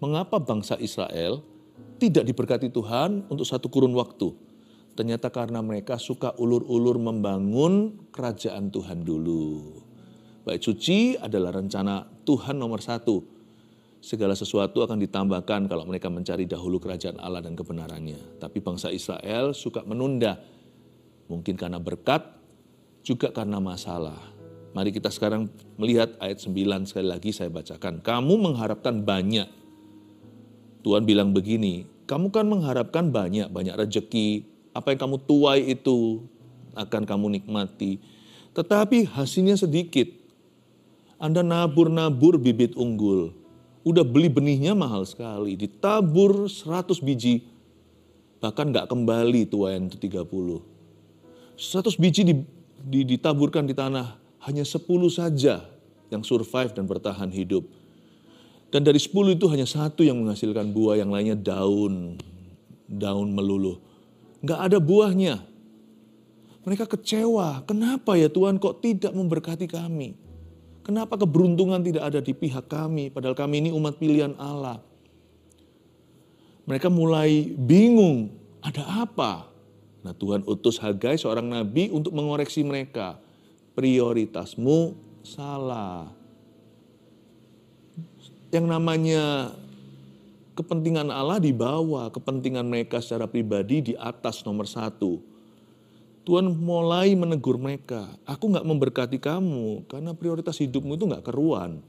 mengapa bangsa Israel tidak diberkati Tuhan untuk satu kurun waktu? Ternyata karena mereka suka ulur-ulur membangun kerajaan Tuhan dulu. Bait suci adalah rencana Tuhan nomor satu. Segala sesuatu akan ditambahkan kalau mereka mencari dahulu kerajaan Allah dan kebenarannya. Tapi bangsa Israel suka menunda. Mungkin karena berkat, juga karena masalah. Mari kita sekarang melihat ayat 9 sekali lagi saya bacakan. Kamu mengharapkan banyak. Tuhan bilang begini, kamu kan mengharapkan banyak rezeki. Apa yang kamu tuai itu akan kamu nikmati. Tetapi hasilnya sedikit. Anda nabur bibit unggul. Udah beli benihnya mahal sekali. Ditabur 100 biji. Bahkan gak kembali tuaian itu 30. 100 biji ditaburkan di tanah. Hanya 10 saja yang survive dan bertahan hidup. Dan dari 10 itu hanya 1 yang menghasilkan buah. Yang lainnya daun meluluh. Gak ada buahnya. Mereka kecewa. Kenapa ya Tuhan kok tidak memberkati kami? Kenapa keberuntungan tidak ada di pihak kami? Padahal kami ini umat pilihan Allah. Mereka mulai bingung. Ada apa? Nah Tuhan utus Hagai seorang nabi untuk mengoreksi mereka. Prioritasmu salah. Yang namanya kepentingan Allah di bawah, kepentingan mereka secara pribadi di atas nomor 1. Tuhan mulai menegur mereka, aku gak memberkati kamu karena prioritas hidupmu itu gak keruan.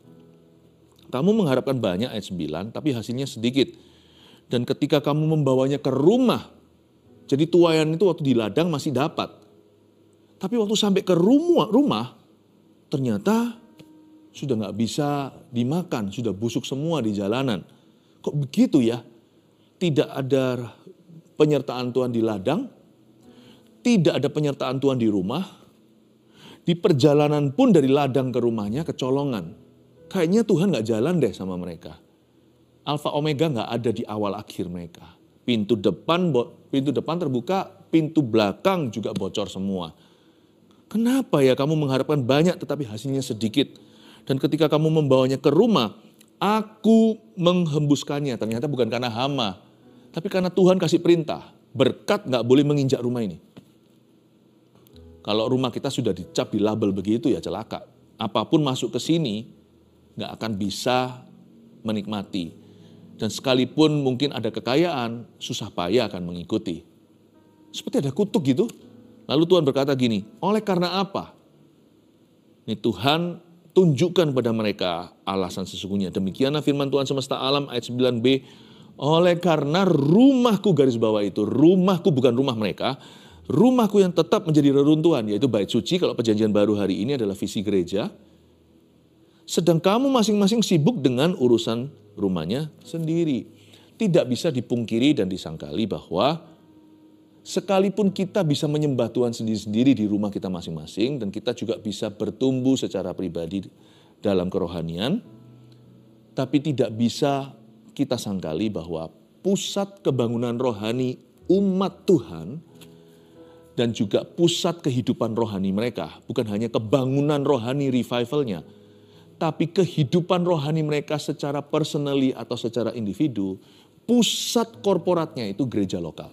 Kamu mengharapkan banyak ayat 9 tapi hasilnya sedikit. Dan ketika kamu membawanya ke rumah, jadi tuaian itu waktu di ladang masih dapat. Tapi waktu sampai ke rumah ternyata sudah gak bisa dimakan, sudah busuk semua di jalanan. Kok begitu ya? Tidak ada penyertaan Tuhan di ladang, tidak ada penyertaan Tuhan di rumah. Di perjalanan pun dari ladang ke rumahnya kecolongan. Kayaknya Tuhan gak jalan deh sama mereka. Alfa Omega gak ada di awal akhir mereka. Pintu depan terbuka, pintu belakang juga bocor semua. Kenapa ya kamu mengharapkan banyak tetapi hasilnya sedikit? Dan ketika kamu membawanya ke rumah, aku menghembuskannya. Ternyata bukan karena hama, tapi karena Tuhan kasih perintah. Berkat gak boleh menginjak rumah ini. Kalau rumah kita sudah dicap di label begitu ya celaka. Apapun masuk ke sini gak akan bisa menikmati. Dan sekalipun mungkin ada kekayaan, susah payah akan mengikuti. Seperti ada kutuk gitu. Lalu Tuhan berkata gini, oleh karena apa? Ini Tuhan tunjukkan pada mereka alasan sesungguhnya. Demikianlah firman Tuhan semesta alam ayat 9b. Oleh karena rumahku garis bawah itu, rumahku bukan rumah mereka. Rumahku yang tetap menjadi reruntuhan, yaitu bait suci kalau perjanjian baru hari ini adalah visi gereja. Sedang kamu masing-masing sibuk dengan urusan rumahnya sendiri. Tidak bisa dipungkiri dan disangkali bahwa sekalipun kita bisa menyembah Tuhan sendiri-sendiri di rumah kita masing-masing, dan kita juga bisa bertumbuh secara pribadi dalam kerohanian, tapi tidak bisa kita sangkali bahwa pusat kebangunan rohani umat Tuhan dan juga pusat kehidupan rohani mereka, bukan hanya kebangunan rohani revivalnya, tapi kehidupan rohani mereka secara personally atau secara individu, pusat korporatnya itu gereja lokal.